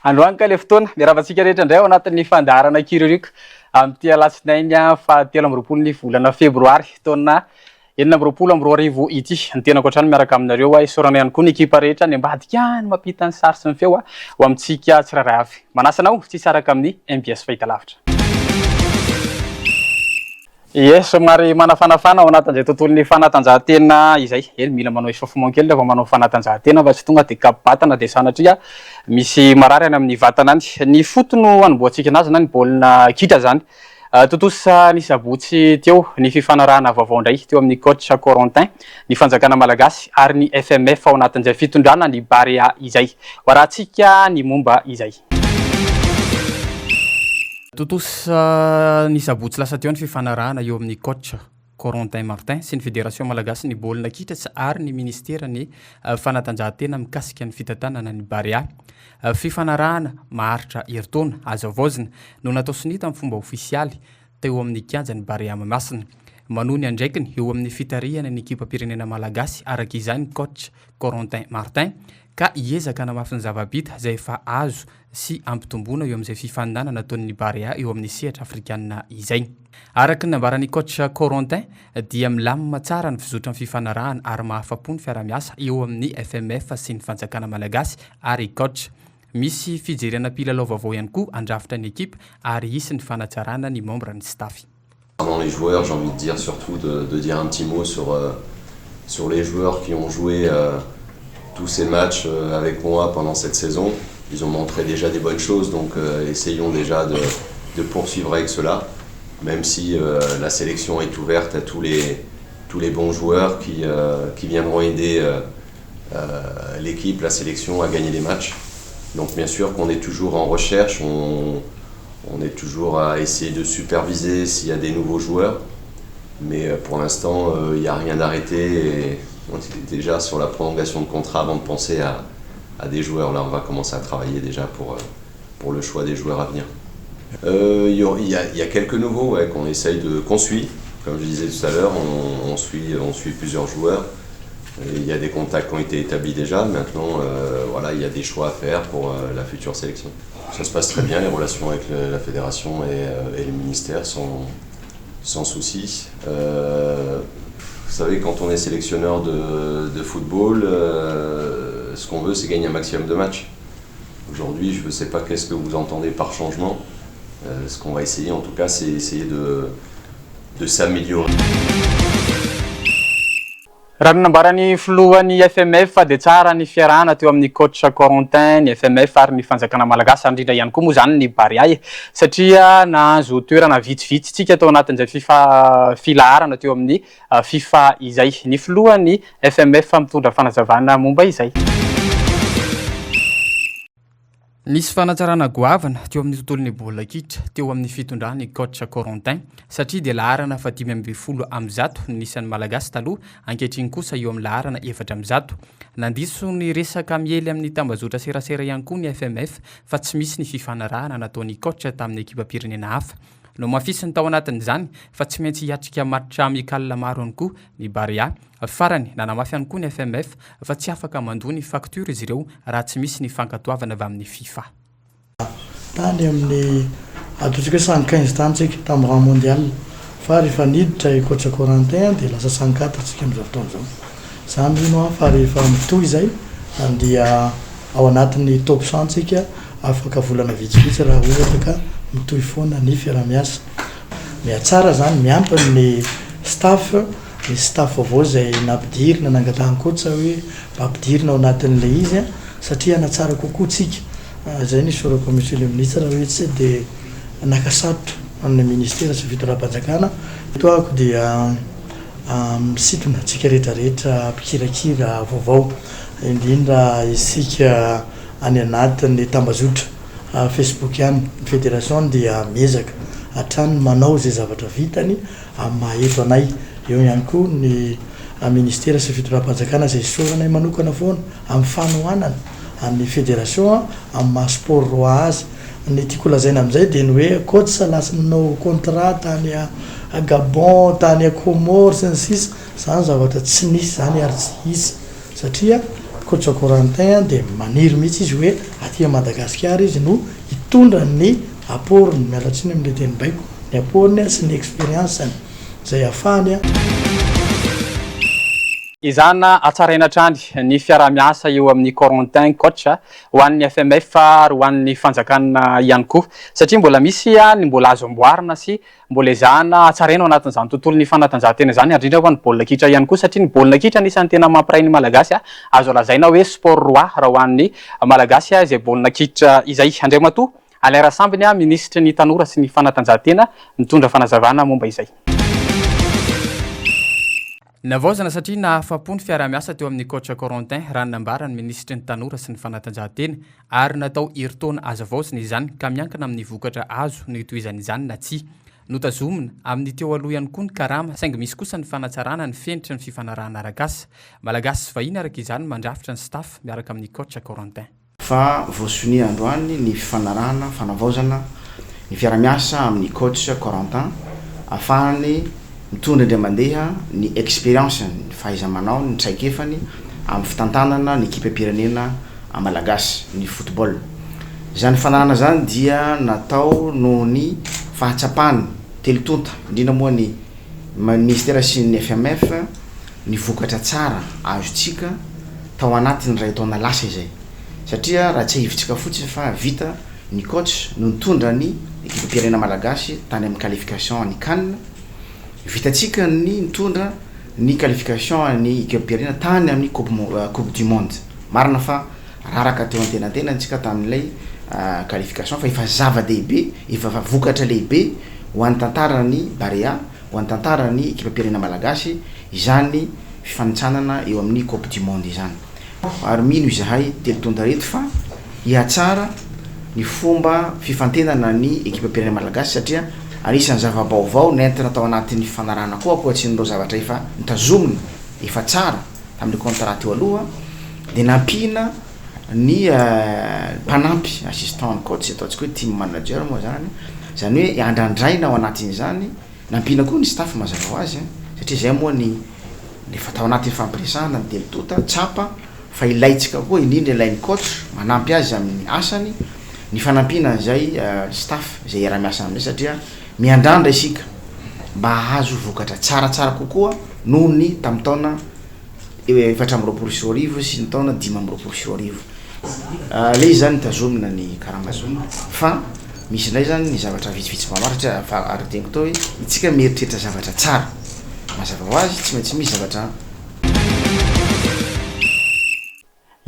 Androany ka le fotoana miaravantsika rehetra indray ao anatin'ny fandaharana kiririaka amin'ity alatsinainy fahatelo amby roapolo ny volana febroary taona enina amby roapolo amby roa arivo ity. Ny tena ankoatrany miaraka aminareo isaorana ihany koa ny ekipa rehetra ny ambadika any mampita ny sary sy ny feo ho amintsika tsirairay avy. Manasanao tsy saraka amin'ny MBS Fahitalavitra. Yes, somary manafanafana ao anatin'izay tontolon'ny fanatanjahantena izay. Eny mila manao échauffement kely rehefa manao fanatanjahantena fa tsy tonga dia kapi-batana dia sanatria misy marary any amin'ny vatana any. Ny foot no anomboantsika anazy na ny baolina kitra zany. Totosa ny sabotsy teo ny fifanarahana vaovao indray teo amin'ny coach Corentin ny fanjakana malagasy ary ny FMF ao anatin'izay fitondrana ny Barea izay. Warahantsika ny momba izay. Totosa ny sabotsy lasa teo ny fifanarahana eo amin'ny coach Corentin Martin sy ny fédération malagasy ny baolina kitra ary ny ministera ny fanatanjahantena mikasika ny fitantanana ny Barea. Fifanarahana maharitra herintaona azo vaozina no natao sinita amin'ny fomba ofisialy teo amin'ny kianja ny Barea Mahamasina. Manohy ny andraikiny eo amin'ny fitarihana ny ekipa pirenena malagasy araka izany coach Corentin Martin ka hiezaka namafy ny zava-bita izay efa azo sy ampitomboana eo amin'izay fifaninana nataon'ny Barea eo amin'ny sehatra afrikanina izay. Araka ny nambaran'ny coach Corentin dia milamina tsara ny fizotra ny fifanarahana ary mahafapo ny fiara-miasa eo amin'ny FMF sy ny fanjakana malagasy ary coach. Misy fijerena mpilalao vaovao ihany koa andrafitra ny équipe ary isy ny fanatsarana ny membre ny staff. Dans les joueurs, j'ai envie de dire surtout de dire un petit mot sur les joueurs qui ont joué tous ces matchs avec moi pendant cette saison. Ils ont montré déjà des bonnes choses, donc essayons déjà de poursuivre avec cela, même si la sélection est ouverte à tous les bons joueurs qui viendront aider l'équipe, la sélection à gagner les matchs. Donc bien sûr qu'on est toujours en recherche, on est toujours à essayer de superviser s'il y a des nouveaux joueurs, mais pour l'instant il n'y a rien d'arrêté et on est déjà sur la prolongation de contrat avant de penser à des joueurs. Là on va commencer à travailler déjà pour le choix des joueurs à venir. Il y a quelques nouveaux qu'on suit, comme je disais tout à l'heure, on suit plusieurs joueurs. Il y a des contacts qui ont été établis déjà, maintenant voilà, il y a des choix à faire pour la future sélection. Ça se passe très bien, les relations avec la fédération et les ministères sans souci. Vous savez, quand on est sélectionneur de football, ce qu'on veut c'est gagner un maximum de matchs. Aujourd'hui, je ne sais pas qu'est-ce que vous entendez par changement. Ce qu'on va essayer en tout cas, c'est essayer de s'améliorer. Raha ny nambarany filohan'ny FMF dia tsara ny fiarahana teo amin'ny coach Corentin ny FMF ary ny fanjakana malagasy indrindra ihany koa moa zany ny Barea satria nahazo toerana vitsivitsy tsika tao anatin'izay filaharana teo amin'ny FIFA izay. Ny filohan'ny FMF mitondra fanazavana momba izay. Nisy fanatsarana goavana teo amin'ny tontolon'ny baolina kitra teo amin'ny fitondrany coach Corentin satria dia laharana fa 520 amby zato nisan'ny malagasy taloha ankehitriny kosa eo amin'ny laharana 4 amby zato. Nandiso ny resaka miely amin'ny tambazotra serasera ihany koa ny FMF fa tsy misy ny fifanarahana nataon'ny coach tamin'ny ekipa pirenena hafa. No mafisy ny tao anatin'izany fa tsy maintsy hiatrika matitra amikalina maro ihany koa ny Barea. Farany nanamafy ihany koa ny FMF fa tsy afaka mandoa ny facture izy ireo raha tsy misy ny fankatoavana avy amin'ny FIFA. Tany amin'ny ataontsika 115 tany tsika tamin'ny rang mondial fa rehefa niditra i coach Corentin dia lasa 104 tsika amin'izao fotoana izao. Zany ino fa rehefa mitohy izay dia ao anatin'ny top 100 tsika afaka volana vitsivitsy raha ohatra ka mitohy foana ny fiara-miasa. Mihatsara zany miampy ny staff vaovao izay nampidirina nangatahany kosa hoe mampidirina ao anatin'ilay izy satria anatsara kokoa tsika. Zay ny sorako monsieur le ministre hoe tsy dia nakasarotra amin'ny ministera sy fitoeram-panjakana. Toako dia misintona tsika rehetrarehetra mpikirakira vaovao indrindra isika any anatin'ny tambazotra Facebook ihany. Ny fédération dia miezaka hatrany manao zay zavatra vitany amin'ny maheto anay. Eo ihany koa ny ministera sy fitoeram-panjakana izay sorana manokana foana amin'ny fanohanana amin'ny fédération amin'ny mahasport roa azy. Ny tiako lazaina amin'izay dia ny hoe coach lasa nanao contrat tany a Gabon, tany a Comores sy ny sisa. Zany zavatra tsy nisy zany ary tsy hisy satria coach Corentin dia maniry mihitsy izy hoe aty Madagasikara izy no hitondra ny aporiny mialatsiny amin'ny teny baiko ny aporiny sy ny expérience-ny zay afahany izana atsaraina trany ny fiara-miasa eo amin'ny Corentin coach ho an'ny FMF ary ho an'ny fanjakana ihany koa satria mbola misy ny mbola azo amboarina sy mbola ezahana atsaraina ao anatin'izany tontolo ny fanatanjahantena izany indrindra ho an'ny baolina kitra ihany koa satria ny baolina kitra anisan'ny tena mampiray ny malagasy azo lazaina hoe sport roi raha ho an'ny malagasy izay baolina kitra izay Andriamatoa Alain Sambiny ministra ny tanora sy ny fanatanjahantena mitondra fanazavana momba izay. Navaozana satria nahafapony fiara-miasa teo amin'ny coach Corentin raha nambarany ministra ny tanora sy ny fanatanjahantena ary natao heritaona azavaozana izany ka miankina amin'ny vokatra azo ny toizany izany na tsy notazomina amin'ny teo aloha ihany koa ny karama saingy misy kosa ny fanatsarana ny fenitra ny fifanarahana arakasa malagasy vahiny araka izany mandrafitra ny staff miaraka amin'ny coach Corentin. Fa voasony androany ny fifanarahana fanavaozana ny fiara-miasa amin'ny coach Corentin afahany mitondra indray mandeha ny expérience ny fahaiza-manao ny traikefany amin'ny fitantanana ny équipe-pirenena malagasy ny football. Izany fanarahana zany dia natao noho ny fahatsapany telotonta indrindra moa ny ministera sy ny FMF ny vokatra tsara azontsika tao anatiny ray taona lasa izay satria raha tsy hivitsika fotsiny fa vita ny coach no nitondra ny équipe-pirenena malagasy tany amin'ny qualification ny CAN vitatsika ny nitondra ny qualification ny équipe-pirenena tany amin'ny coupe du monde marina fa raraka teo antenantena antsika tamin'ilay qualification fa efa zava-dehibe efa vokatra lehibe ho an'ny tantarany Barea ho an'ny tantarany équipe-pirenena malagasy izany fifanitsanana eo amin'ny coupe du monde izany ary mino izahay telotonda reto fa hiatsara ny fomba fifantenana ny équipe-pirenena malagasy satria anisan'ny zava-baovao nentina tao anatin'ny fanarahana koa akoatsin'ireo zavatra efa nitazomina efa tsara tamin'ny contrat teo aloha dia nampina ny mpanampy assistant coach ataontsika hoe team manager moa zany hoe andrandraina ao anatin'izany nampina koa ny staff mazava ho azy satria zay moa ny efa tao anatin'ny fampiresahana ny telotota tsapa fa ilaitsika koa indrindra ilain'ny coach manampy azy amin'ny asany ny fanampina zay staff zay iara-miasa amin'izay satria miandrandra isika mba ahazo vokatra tsaratsara kokoa noho ny tamin'ny taona 4 sy ny taona 5 le zany tazomina ny karamazona fa misy indray zany ny zavatra vitsivitsy mamaritra fa arytegny tao hoe itsika mieritreritra zavatra tsara mazava ho azy tsy maintsy misy zavatra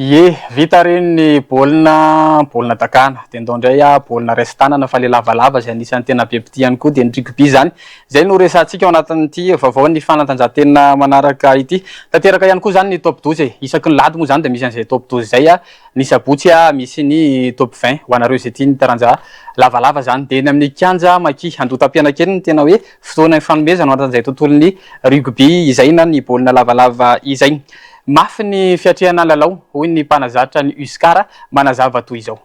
Ye vita reny ny baolina takana dia ndao indray baolina resi-tanana fa le lavalava zay anisan'ny tena be mpitia ihany koa dia ny rugby zany zay no resantsika ao anatin'ity vaovao ny fanatanjahantena manaraka ity tanteraka ihany koa zany ny top 12 isaky ny lady moa zany dia misy an'izay top 12 zay ny sabotsy misy ny top 20 ho anareo izay tia ny taranja lavalava zany dia ny amin'ny kianja maki andotam-pianakely ny tena hoe fotoana fanomezana ao anatin'izay tontolon'ny rugby izay na ny baolina lavalava izay mafy ny fiatrehana lalao hoy ny mpanazatra ny Uskara manazava toy izao.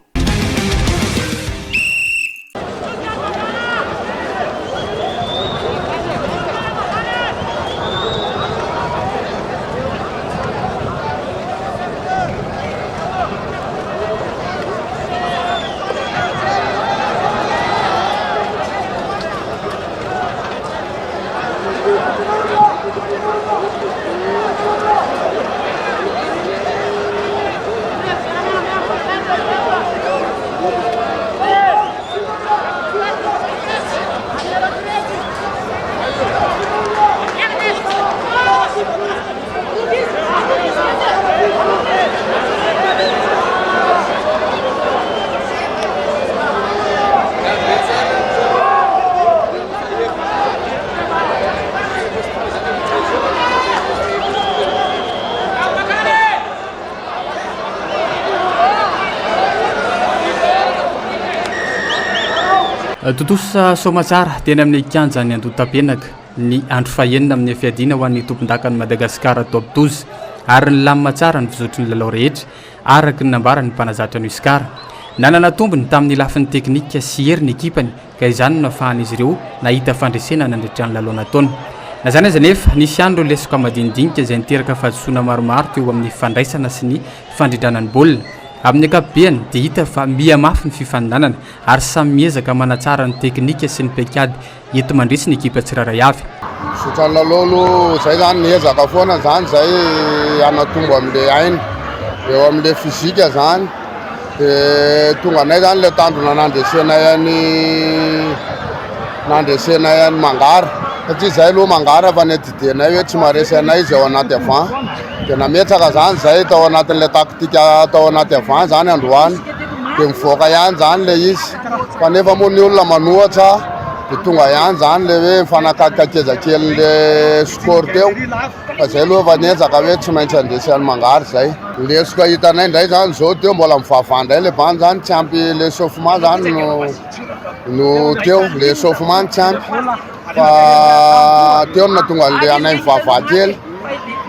Totosa somatsara teny amin'ny kianja ny andotam-penaka ny andro fahenina amin'ny fiadiana ho an'ny tompon-daka ny Madagasikara top 12 ary ny lamina tsara ny fizotry ny lalao rehetra araka ny nambara ny mpanazatra ny Uskara nanana tombony tamin'ny lafin'ny teknika sy hery ny ekipany ka izany no ahafahan'izy ireo nahita fandresena nandritran'ny lalao nataony na zany aza nefa nisy andro lesaka madinidinika izay niteraka fahadisoana maromaro teo amin'ny fandraisana sy ny fandridranany baolina amin'ny akapobeany dia hita fa mihamafy ny fifandanana ary samy miezaka manatsara ny teknika sy ny paikady ento mandresy ny ekipa tsiraray avy sotran'lalolo zay zany niezaka foana zany zay anatombo amin'le aina eo amin'le fizika zany dia tonga anay zany le tandrona nandresenay any Mangara satria zay aloha Mangara fa nedidenay hoe tsy maresy anay izy ao anaty avant dia nametsaka zany zay tao anatin'le taktika tao anaty avant zany androany dia mivoaka ihany zany le izy fa nefa moa ny olona manohatra dia tonga ihany zany le hoe mifanakakakakezakelin'le sport teo fa zay aloha fa niezaka hoe tsy maintsy andresy any Mangara zay lesoko hitanay ndray zany zao teo mbola mivavandray le bany zany tsy ampy le chauffement zany no teo le chauffement tsy ampy fa teo na tonga le anay mivavah kely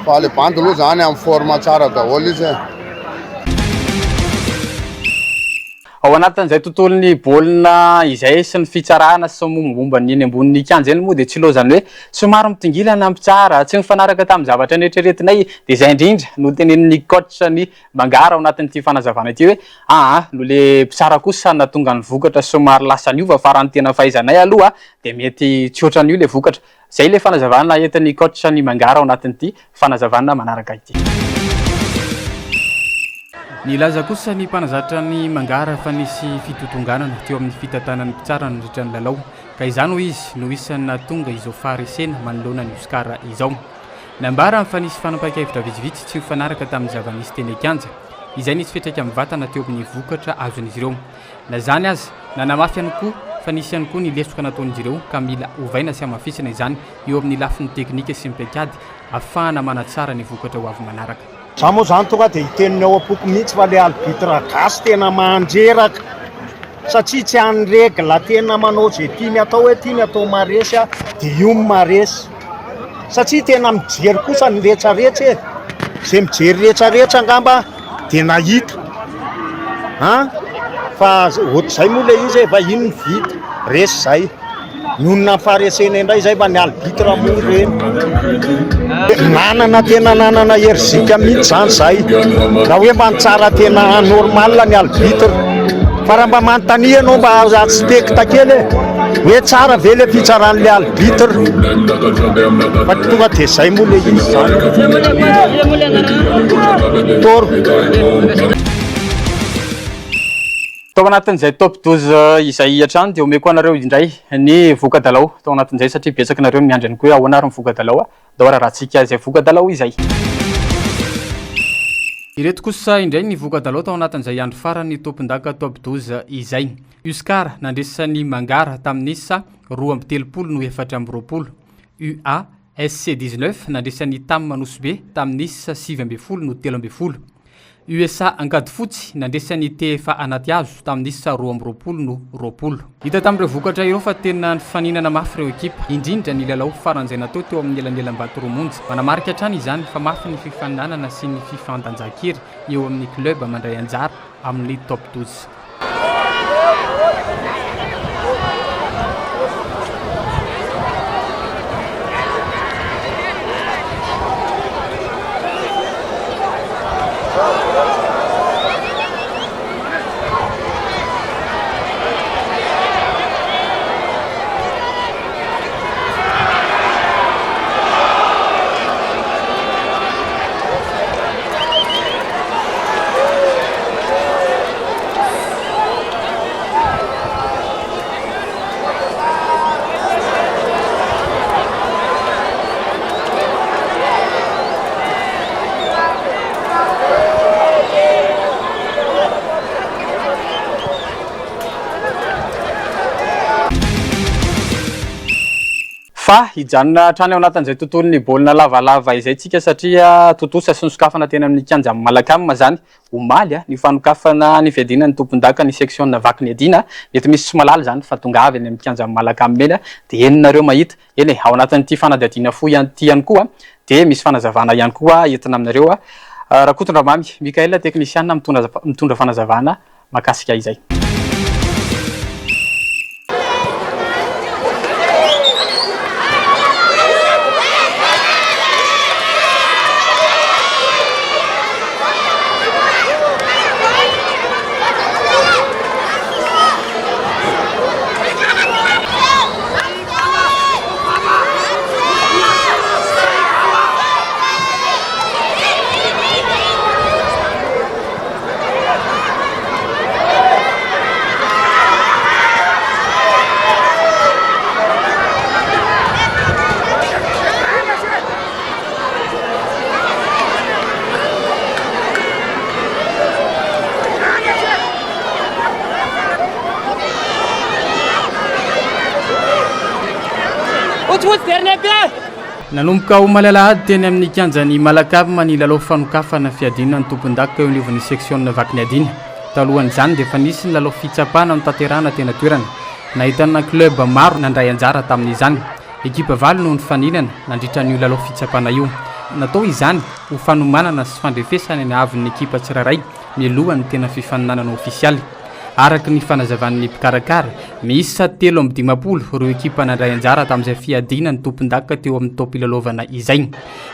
fa le bandy aloha zany amin'ny forme tsara daholo izy ao anatin'izay tontolony baolina izay sy ny fitsarana sy mombomba ny eny ambonin'ny kianja eny moa dia tsy loha zany hoe somary mitongilana ampitsara tsy mifanaraka tamin'ny zavatra neritreretinay dia izay indrindra no tenenin'ny coach ny Mangara ao anatin'ity fanazavana ity hoe no le mpitsara kosa natonga ny vokatra somary lasa niova fa raha ny tena fahaizanay aloha dia mety tsy ohatran'io le vokatra zay le fanazavana entin'ny coach ny Mangara ao anatin'ity fanazavana manaraka ity ny laza kosa ny mpanazatra ny Mangara fa nisy fitotonganana teo amin'ny fitantanany mpitsara nandritra ny lalao ka izany ho izy no isan'ny nahatonga izao faharesena manoloana ny Oscar izao nambara fa nisy fanampahan-kevitra vitsivitsy tsy mifanaraka tamin'ny zava-nisy teny an-kianja izay nisy fiatraika amin'ny vatana teo amin'ny vokatra azon'izy ireo na zany aza nanamafy ihany koa fa nisy ihany koa ny lesoka nataon'izy ireo ka mila ovaina sy amafisana izany eo amin'ny lafin'ny teknika sy ny paikady ahafahana manatsara ny vokatra ho avy manaraka za moa zany tonga dia hiteniny ao am-poko mihitsy fa le arbitre gasy tena mandreraka satria tsy any regla tena manao zay tiany atao hoe tiany atao maresy dia io maresy satria tena mijery kosa ny rehetrarehetra e zay mijery rehetrarehetra angamba dia nahita fa ohatr'izay moa le izy efa ino ny vita resy zay nonona faharesena indray zay fa ny arbitre moa reny tena nanana herzika mihitsy zany zay raha hoe mba tsara tena normal ny arbitre fa raha mba manontany ianao mba aspekta kely hoe tsara ve le fitsaran'le arbitre fa tonga dia zay moa le izy zany tao anatin'izay top 12 izay hatrany dia omeko anareo indray ny voka-dalao tao anatin'izay satria betsaka nareo miandry any koa ao anary ny voka-dalao da ora rahantsika izay voka-dalao izay ireto kosa indray ny voka-dalao tao anatin'izay andro farany tompon-daka top 12 izay Oscar nandresany Mangara tamin'ny isa 2:30 no 4:20 UA SC 19 nandresany Tam Manosbe tamin'ny isa 7:20 no 3:20 USA Angady Fotsy nandresany TFA anaty azo tamin'ny isa 2:20 no 20 hita tamin'ireo vokatra ireo fa tena ny faninana mafy ireo ekipa indrindra ny lalao faran'izay natao teo amin'ny elanelam-bato romonjy manamarika hatrany izany fa mafy ny fifaninanana sy ny fifandanjahan-kery eo amin'ny club mandray anjara amin'ny top 12 fa hijanona hatrany ao anatin'izay tontolony baolina lavalava izay tsika satria totosa sy ny sokafana tena amin'ny kianja Malakama zany omaly ny fanokafana ny fiadina ny tompon-daka ny section vaky ny adina mety misy tsy malala zany fa tonga avy any amin'ny kianja Malakama mena dia eninareo mahita eny ao anatin'ity fanadihadiana fo ihany ity ihany koa dia misy fanazavana ihany koa entina aminareo Rakotondramamy Mikaela teknisiana mitondra fanazavana makasika izay nanomboka ho malalahady teny amin'ny kianjany Malakavy manilalao fanokafana fiadina ny tompon-daka eo anivon'ny section vaky ny adina talohan'izany dia efa nisy ny lalao fitsapana no tanterahana tena toerana nahitana club maro nandray anjara tamin'izany ekipa valo no nifaninana nandritra n'io lalao fitsapana io natao izany ho fanomanana sy fandrefesana ny avin'ny ekipa tsirairay mialohan'ny tena fifaninanana ofisialy araka ny fanazavan'ny mpikarakara misy 7-5 ireo ekipa nandray anjara tamin'izay fiadina ny tompon-daka teo amin'ny taopilalaovana izay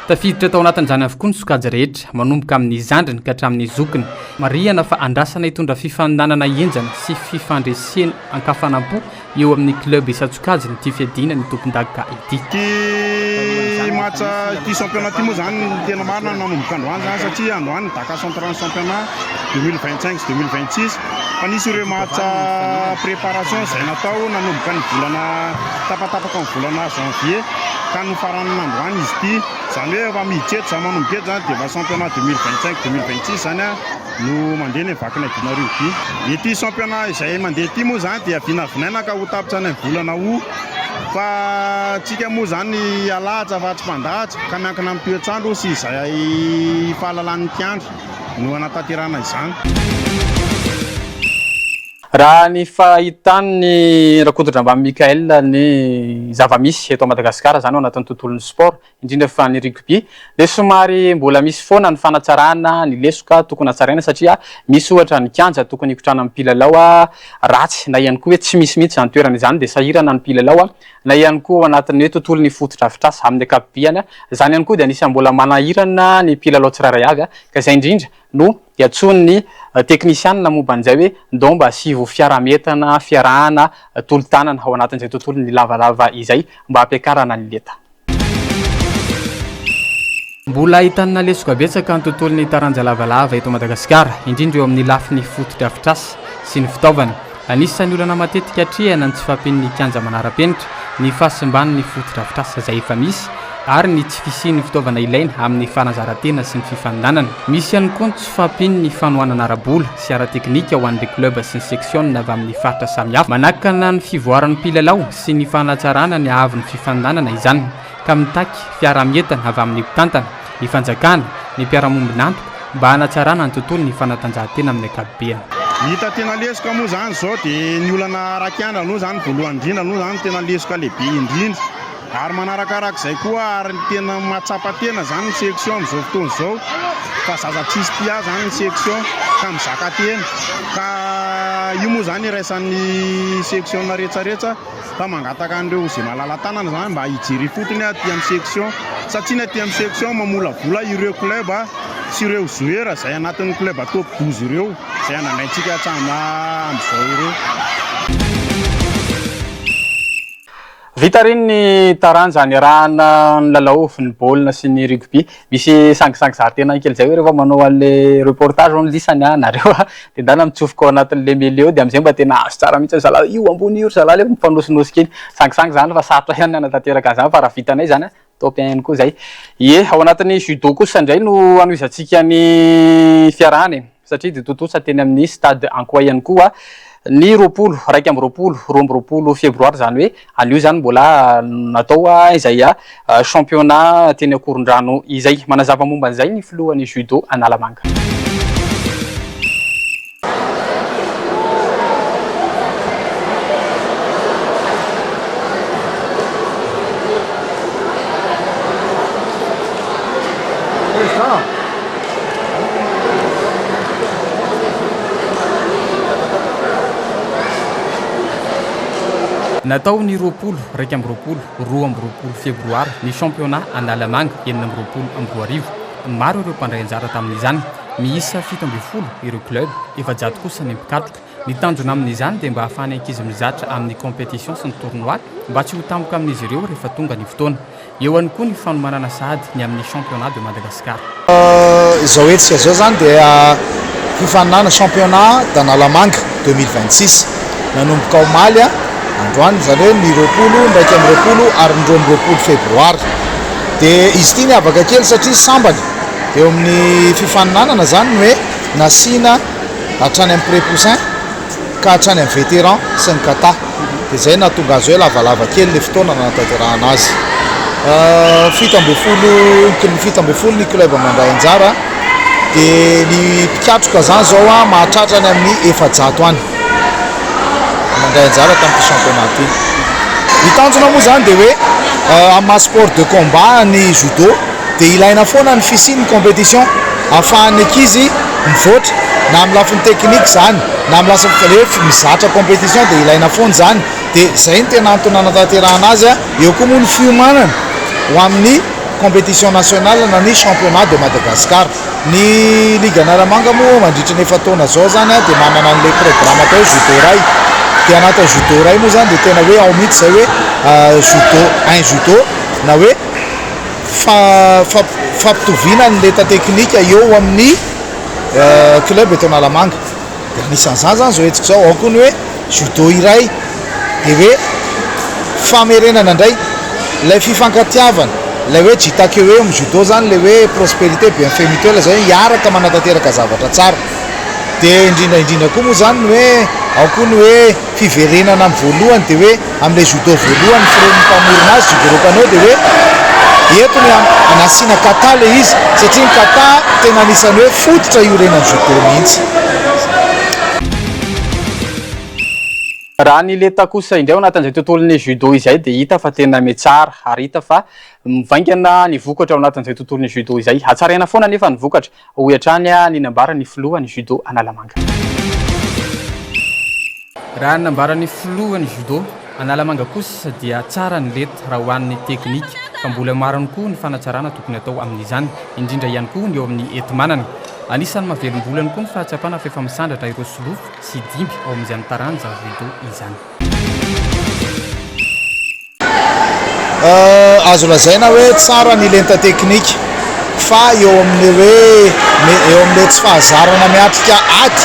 tafiditra tao anatin'izany avokoa ny sokajy rehetra manomboka amin'ny zandriny ka hatramin'ny zokiny marihana fa andrasana hitondra fifaninanana enjana sy fifandreseny ankafanam-po eo amin'ny club isa-tsokajy ny ty fiadina ny tompon-daka ity match ty championnat ty moa zany tena marina nanomboka androany zany satria androany daka central championnat 2025-2026 fa nisy ireo match préparation zay natao nanomboka ny volana tapatapaka ny volana janvier ka ny farany androany izy ty zany hoe efa miditsety za manomboka eto zany dia efa championnat 2025-2026 zany no mandeha ny vaky ny adina rugby ity championnat izay mandeha ty moa zany dia vinavinaina ka ho tapitra ny volana o fa tsika moa zany alahatsa afatsy mpandahatra ka miankina amin'ny toetrandro sy izay fahalalan'ny mpiandro no anatanterana izany raha ny fahitan'ny rakoto-dramba Mikael ny zava-misy eto Madagasikara zany ao anatin'ny tontolon'ny sport indrindra fa ny rugby dia somary mbola misy foana ny fanatsarana ny lesoka tokony hatsaraina satria misy ohatra ny kianja tokony hikotrana amin'ny mpilalao ratsy na ihany koa hoe tsy misy mihitsy zany toerana izany dia sahirana ny mpilalao na ihany koa anatin'ny hoe tontolon'ny fotodrafitrasa amin'ny ankapobeny zany ihany koa dia anisany mbola manahirana ny mpilalao tsirairay avy ka izay indrindra no iatsony ny teknisianina momba an'izay hoe ndao mba asivo fiarametana fiarahana tolo-tanana ao anatin'izay tontolony lavalava izay mba hampiakarana ny leta mbola ahitana lesoka betsaka ny tontolony taranja lavalava eto Madagasikara indrindra eo amin'ny lafin'ny fotodrafitrasa sy ny fitaovana anisan'ny olana matetika hatrehana ny tsy fampian'ny kianja manara-penitra ny fahasimban'ny fotodrafitrasa izay efa misy ary ny tsy fisian'ny fitaovana ilaina amin'ny fanazarantena sy ny fifaninanana misy ihany koa ny tsy fampian'ny fanohanana ara-bola sy ara-teknika ho an'ireo club sy ny section avy amin'ny faritra samihafa manakana ny fivoaran'ny mpilalao sy ny fanatsarana ny ahavon'ny fifaninanana izany ka mitaky fiara-mientana avy amin'ny mpitantana ny fanjakana ny mpiara-mombinantoka mba hanatsarana ny tontolo ny fanatanjahantena amin'ny ankapobeny hita tena lesoka moa zany zao dia ny olana ara-kiandra aloha zany voalohany indrindra aloha zany tena lesoka lehibe indrindra ary manarakarak'izay koa ary tena mahatsapa tena zany ny section amin'izao fotoana izao fa zaza tsisy tia zany ny section ka mizaka tena ka io moa zany iraisan'ny section rehetrarehetra fa mangataka an'ireo izay malala-tanana zany mba hijery fotony aty amin'ny section satria ny aty amin'ny section mamolavola ireo club sy ireo joueur izay anatin'ny club top 12 ireo izay anandraintsika hatrana amin'izao ireo vita reny ny taranja ny arahana ny lalao ny baolina sy ny rugby misy sangisangy zahatena kely zay hoe rehefa manao an'le reportage ny lisany nareo dia ndana mitsofoka ao anatin'le mele eo dia amin'izay mba tena azo tsara mihitsy zala io ambony io zala le mifanosinosi kely sangisangy zany fa sarotra ihany anatanteraka zany fa raha vitanay zany topin ihany koa zay ie ao anatin'ny judo kosa indray no anoizantsika ny fiarahany satria dia totosa teny amin'ny stade ankoa ihany koa ny roapolo raiky amby roapolo roa amby roapolo febroary zany hoe anio zany mbola natao izay championnat teny akoron-drano izay manazava momba an'izay ny filohan'ny judo Analamanga natao ny roapolo raiky amby roapolo roa amby roapolo febroary ny championnat Analamanga enina amby roapolo amby roa arivo maro ireo mpandray anjara tamin'izany miisa 17 ireo club efa-jato kosa ny mpikatroka ny tanjona amin'izany dia mba hahafany ankizy mizatra amin'ny compétition sy ny tournoi mba tsy ho tampoka amin'izy ireo rehefa tonga ny fotoana eo ihany koa ny fanomanana sahady ny amin'ny championnat de Madagascar izao etsika zao zany dia fifaninana championnat d'Analamanga 2026 nanomboka Omaly androany zany hoe ny roapolo ndraiky amby roapolo ary ny roa amby roapolo febroary dia izy ity ny avaka kely satria sambany eo amin'ny fifaninanana zany ny hoe nasina hatrany amin'ny prépoussin ka hatrany amin'ny vétéran sy ny kata dia zay nahatonga azy hoe lavalava kely ny fotoana nanatanterahana azy fito amby folo ny club mandray anjara dia ny mpikatroka zany zao a mahatratrany amin'ny 700 any mandray anjara tamin'ity championnat ty. Ny tanjona moa zany dia hoe amin'ny sport de combat ny judo dia ilaina foana ny fisian'ny compétition ahafahan'ny ankizy mivoatra na amin'ny lafiny teknika zany na amin'ny lafiny mizatra compétition dia ilaina foana zany. Dia zay ny tena antony anatanterahana azy a. Eo koa moa ny fiomanana ho amin'ny compétition nationale na ny championnat de Madagascar. Ny ligue analamanga moa mandritra ny 7 taona zao zany a dia manana an'ilay programme atao judo ray. Dia anatin'ny judo ray moa zany dia tena hoe ao mihitsy zay hoe judo 1 judo na hoe fampitoviana ny leta teknika eo amin'ny club eto Analamanga. Dia anisan'izany zany zao hetsika zao ao koa ny hoe judo iray dia hoe famerenana indray ilay fifankatiavana ilay hoe jitaka eo amin'ny judo zany ilay hoe prospérité bienfait mutuel zay hiaraka manatanteraka zavatra tsara. Dia indrindra koa moa zany hoe ao koa ny hoe fiverenana amin'ny voalohany dia hoe amin'ilay judo voalohany firen'ny mpamorona azy jigoropanao dia hoe eto ny anasiana kata le izy satria ny kata tena anisany hoe fototra iorenany judo mihitsy. Raha ny leta kosa indray anatin'izay tontolon'ny judo izay dia hita fa tena metsara ary hita fa mivaingana ny vokatra ao anatin'izay tontolon'ny judo izay. Hatsaraina foana nefa ny vokatra ho hatrany ny nambarany filohan'ny judo Analamanga. Raha ny nambarany filohan'ny judo Analamanga kosa dia tsara ny leta raha ho an'ny teknika ka mbola marany koa ny fanatsarana tokony atao amin'izany indrindra ihany koa ny eo amin'ny entimanana. Anisany mahavelom-bolany koa ny fahatsapana fa efa misandratra ireo solofo sy dimby ao amin'izany taranja judo izany. Azo lazaina hoe tsara ny lenta teknika fa eo amin'ny eo amin'ilay tsy fahazarana miatrika aty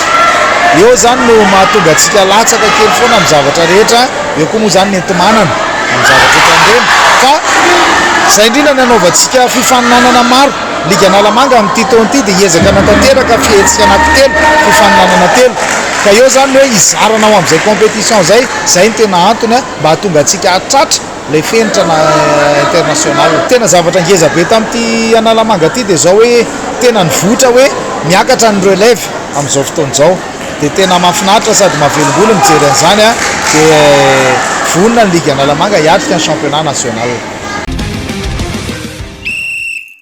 eo zany no mahatonga antsika latsaka kely foana amin'ny zavatra rehetra. Eo koa moa zany ny entimanana amin'ny zavatra etanireny fa zay indrindra ny anaovantsika fifaninanana maro. Ligue Analamanga amin'ity taona ity dia hiezaka natanteraka fihetsika anankitelo fifaninanana telo ka eo zany hoe hizarana ao amin'izay compétition zay ny tena antony mba hahatonga antsika hatratra ilay fenitra international. Tena zavatra ngeza be tamin'ity Analamanga ity dia zao hoe tena nivoatra hoe miakatra ny relève amin'izao fotoana izao dia tena mahafinaritra sady mahavelom-boly mijery an'izany a. Dia vonona ny Ligue Analamanga hiatrika ny championnat national.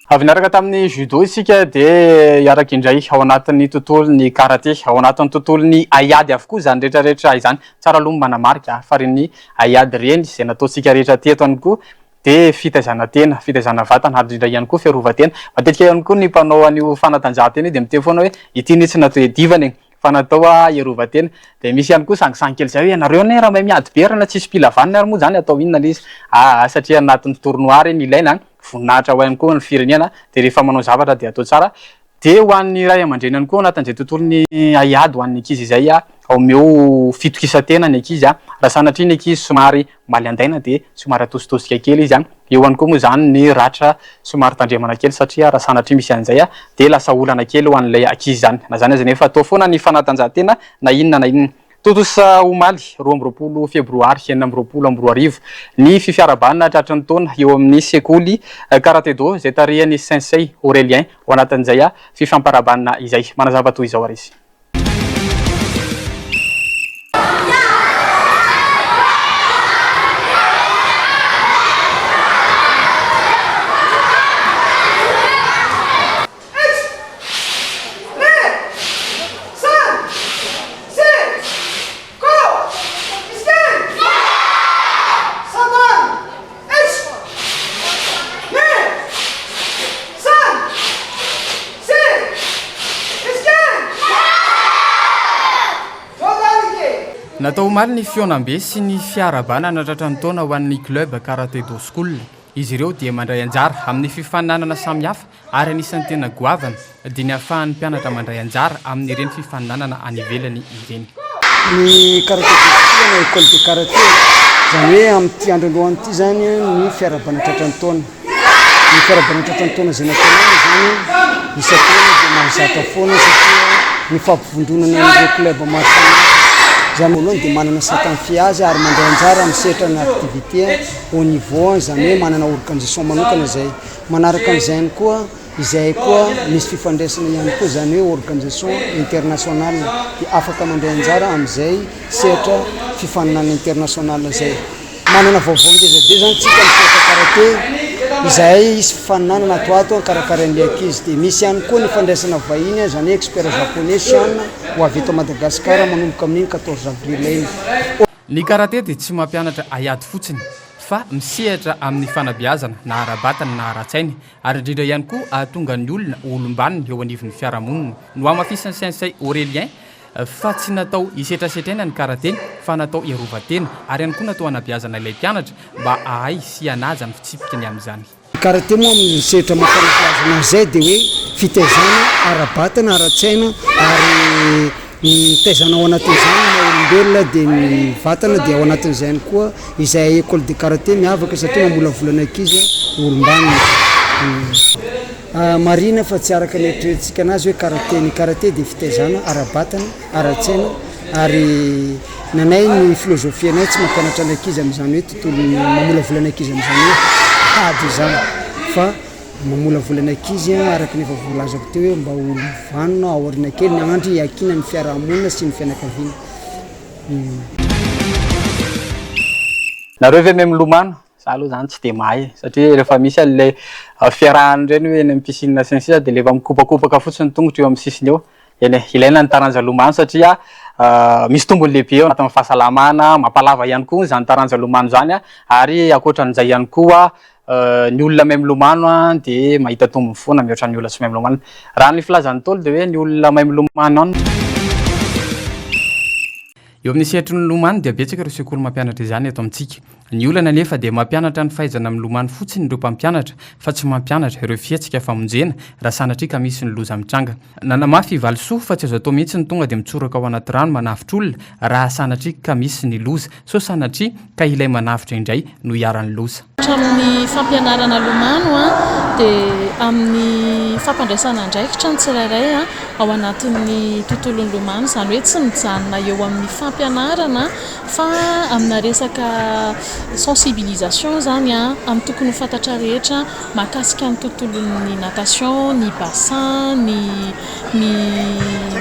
Avy niaraka tamin'ny judo isika dia hiaraka indray ao anatin'ny tontolon'ny karaté, ao anatin'ny tontolon'ny aiady avokoa zany rehetrarehetra izany. Tsara aloha manamarika fa reny aiady reny izay nataontsika rehetra teto ihany koa dia fitaizana tena, fitaizana vatana ary indrindra ihany koa fiarovan-tena. Matetika ihany koa ny mpanao an'io fanatanjahantena dia miteny foana hoe ity ny tsy natao edivana fa natao iarovan-tena. Dia misy ihany koa sangisangy kely zay hoe ianareo ne raha mahay miady berana tsisy pilavanina ary moa zany atao inona ilay izy satria anatin'ny tournoir iny ilaina voninahitra ho ihany koa ny firenena dia rehefa manao zavatra dia atao tsara. Dia ho an'ny ray aman-dreny ihany koa anatin'izay tontolon'ny aiady ho an'ny ankizy izay ao ameo fitokisantena ny ankizy raha sanatria ny ankizy somary maly andaina dia somary atositosika kely izy eo ihany koa moa zany ny ratra somary tandremana kely satria raha sanatria misy an'izay dia lasa olana kely ho an'ilay ankizy zany. Na zany azy nefa atao foana ny fanatanjahantena na inona na inona. Totosa omaly 12 febroary 2024 ny fifiarabanina tratran'ny taona eo amin'ny sekoly karaté do izay tarihany Sensei Aurélien ao anatin'izay fifamparabanina izay. Manazava toy izao ary izy. Natao omaly ny fionam-be sy ny fiarabana natratran'ny taona ho an'ny club karaté do school. Izy ireo dia mandray anjara amin'ny fifaninanana samihafa ary anisan'ny tena goavana dia ny ahafahan'ny mpianatra mandray anjara amin'ny ireny fifaninanana any ivelany ireny. Ny karaté do school na école de karaté zany hoe amin'ity androandroany ity zany ny fiarabana tratran'ny taona. Ny fiarabana tratran'ny taona izay nataonany zany isa-taona dia mahazaka foana satria ny fampivondronana ireo club maro samihafa zany aloany dia manana certain fiazy ary mandeha anjara misehatra ny activité au niveau zany hoe manana organisation manokana zay manaraka an'izay any koa izay koa misy fifandraisana ihany koa zany hoe organisation internationale dia afaka mandeha anjara amin'izay sehatra fifaninana internationale zay manana vaovao ngezabe zany tsika misehatra karaté izay isy fifaninana natao ato karakarain'le ankizy dia misy ihany koa ny fandraisana vahiny zany hoe expert japonais siana ho avy eto Madagasikara manomboka amin'iny 14 avril iny. Ny karaté dia tsy mampianatra ayady fotsiny fa misehatra amin'ny fanabeazana na ara-batana na ara-tsainy ary indrindra ihany koa ahatonga ny olona olombaniny eo anivon'ny fiarahamonina no amafisany sensei Aurélien fa tsy natao hisetrasetraina ny karaté fa natao iarovatena ary ihany koa natao hanabeazana ilay mpianatra mba ahay sy hanaja ny fitsipika ny amin'izany. Karaté moa amin'ny sehatra mampanabeazana zay dia hoe fitaizana ara-batana ara-tsaina ary ny taizana ao anatin'izany na olombelona dia ny vatana dia ao anatin'izay ihany koa izay école de karaté miavaka satria mamolavolana ankizy olombanina. Marina fa tsy araka ny eritreretintsika anazy hoe karaté ny karaté dia fitaizana ara-batana ara-tsaina ary nanay ny filozofia anay tsy mampianatra ny ankizy amin'izany hoe tontolo mamolavolana ankizy amin'izany hoe hady zany fa mamolavolana ankizy araka ny efa voalazako teo hoe mba olovanina aorina kely ny andro hiakina ny fiarahamonina sy ny fianakaviana. Nareo ve mahay milomano? Za aloha zany tsy dia mahay satria rehefa misy an'ilay fiarahana ireny hoe eny amin'ny piscine sy ny sisa dia rehefa mikopakopaka fotsiny tongotra eo amin'ny sisiny eo eny ilaina ny taranja lomano satria misy tombony lehibe eo anatin'ny fahasalamana mampalava ihany koa zany taranja lomano zany ary ankoatran'izay ihany koa ny olona mahay milomano dia mahita tombony foana mihoatra ny olona tsy mahay milomano. Raha ny filazan'ny tolo dia hoe ny olona mahay milomano any. Eo amin'ny sehatry ny lomano dia betsaka ireo sekoly mampianatra izany eto amintsika. Ny olana nefa dia mampianatra ny fahaizana milomano fotsiny ireo mpampianatra fa tsy mampianatra ireo fietsika famonjena raha sanatria ka misy ny loza mitranga. Nanamafy Valsoa fa tsy azo atao mihitsy ny tonga dia mitsoraka ao anaty rano manavitra olona raha sanatria ka misy ny loza so sanatria ka ilay manavitra indray no hiaran'ny loza. Amin'ny fampianarana lomano dia amin'ny fampandraisana andraikitra ny tsirairay ao anatin'ny tontolon'ny lomano izany hoe tsy mijanona eo amin'ny fampianarana fa amina resaka sensibilisation zany amin'ny tokony ho fantatra rehetra mahakasika ny tontolon'ny natation, ny bassin, ny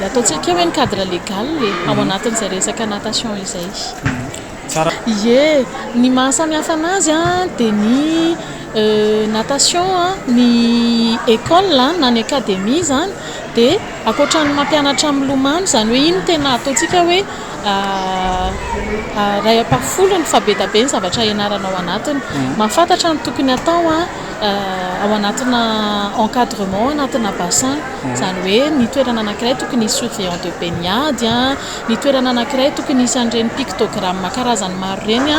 ataontsika hoe ny cadre légal ao anatin'izay resaka natation izay. Ie, ny mahasamihafa anazy dia ny natation ny école na ny académie zany dia ankoatran'ny mampianatra milomano zany hoe iny tena ataontsika hoe ray ampafolo ny fabetabe ny zavatra ianarana ao anatiny mahafantatra ny tokony atao ao anatina encadrement anatina bassin zany hoe ny toerana anankiray tokony surveillant de baignade ny toerana anankiray tokony isy an'ireny pictogramme karazany maro reny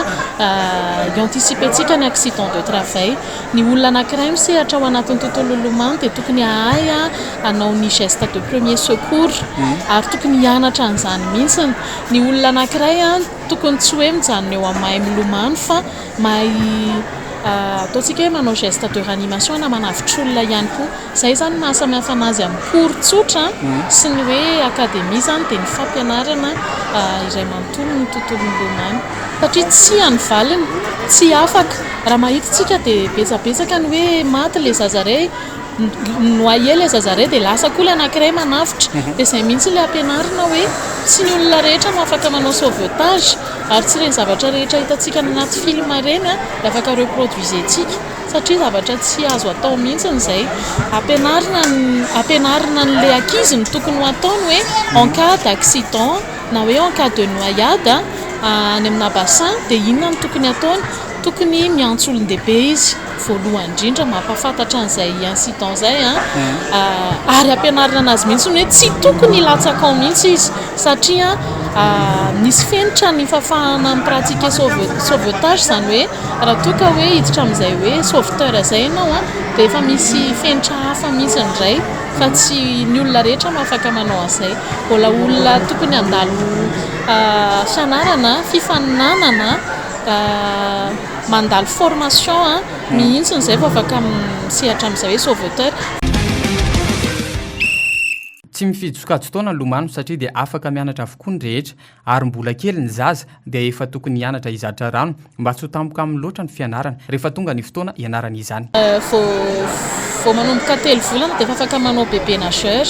ianticipentsika ny accident de travail. Ny olona anankiray misehatra ao anatin'ny tontolo lomano dia tokony ahay anao ny geste de premier secours ary tokony hianatra an'izany mihitsiny. Ny olona anankiray tokony tsy hoe mijanona eo amin'ny mahay milomano fa mahay ataontsika hoe manao geste de réanimation na manavitra olona ihany koa. Izay zany mahasamihafa anazy amin'ny cours tsotra sy ny hoe akademia zany dia ny fampianarana iray manontolo ny tontolon'ny lomano satria tsy any valiny tsy afaka raha mahitintsika dia betsabetsaka ny hoe maty le zazaray noyer le zazaray dia lasa koa le anankiray manavitra dia izay mihitsy le ampianarina hoe tsy ny olona rehetra no afaka manao sauvetage ary tsy reny zavatra rehetra hitantsika anaty film reny afaka reproduisentsika satria zavatra tsy azo atao mihitsy izay. Ampianarina n'le ankizy ny tokony ho ataony hoe en cas d'accident na hoe en cas de noyade any amina bassin dia inona no tokony ataony tokony miantso olon-dehibe izy voalohany indrindra mampafantatra an'izay incident izay ary ampianarina anazy mihitsy hoe tsy tokony hilatsaka ao mihitsy izy satria misy fenitra ny fafahana mipratike sauvetage zany hoe raha toa ka hoe hiditra amin'izay hoe sauveteur izay ianao dia efa misy fenitra hafa mihitsy indray fa tsy ny olona rehetra mahafaka manao an'izay. Mbola olona tokony handalo fianarana fifaninanana mandalo formation mihitsy izay vao afaka misehatra amin'izay hoe sauveteur. tsy mifidy sokajy-taona ny lomano satria dia afaka mianatra avokoa ny rehetra ary mbola kely ny zaza dia efa tokony hianatra izatra rano mba tsy ho tampoka amin'ny loatra ny fianarana rehefa tonga ny fotoana ianarana izany. Vao manomboka 3 volana dia efa afaka manao bébé nageur.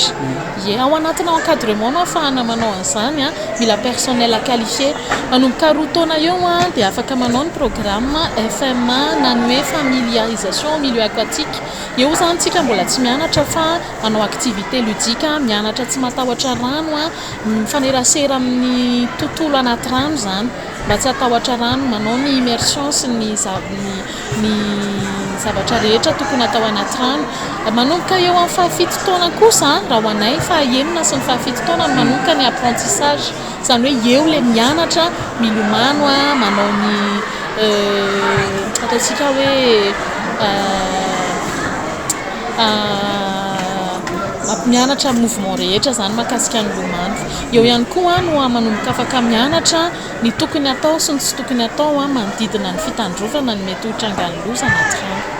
Ao anatina encadrement no ahafahana manao an'izany a, mila personnel qualifié. Manomboka 2 taona eo a dia afaka manao ny programme FMA na ny hoe familiarisation au milieu aquatique. Eo zany tsika mbola tsy mianatra fa manao activité ludique, mianatra tsy matahotra rano a, mifanerasera amin'ny tontolo anaty rano zany mba tsy hatahotra rano, manao ny immersion sy ny zavatra rehetra tokony atao anaty rano. Manomboka eo amin'ny 7 taona kosa raha ho anay fa 9 sy ny 7 taona manomboka ny apprentissage, zany hoe eo le mianatra milomano a, manao ny ataontsika hoe mianatra mouvement rehetra zany mahakasika ny lomano. Eo ihany koa no manomboka afaka mianatra ny tokony atao sy ny tsy tokony atao manodidina ny fitandrovana ny mety hotranga ny loza anaty rano.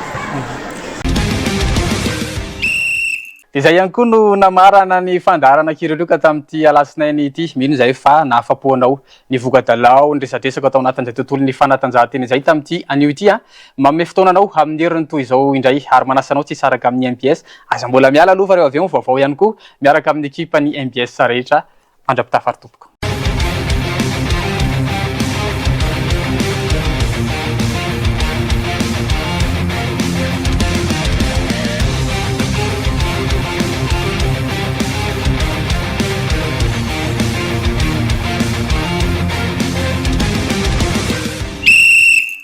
Izay ihany koa no namarana ny fandarana kiroloka tamin'ity alasinainy ity. Mino izay fa nahafapoanao ny voka-dalao ny resadresaka atao anatin'izay tontolon'ny fanatanjahantena izay tamin'ity anio ity manome fotoananao amin'ny heriny toy izao indray ary manasanao tsy hisaraka amin'ny MPS. Aza mbola miala aloha fa rehefa avy eo vaovao ihany koa miaraka amin'ny ekipa ny MPS rehetra mandrapita faritompoko.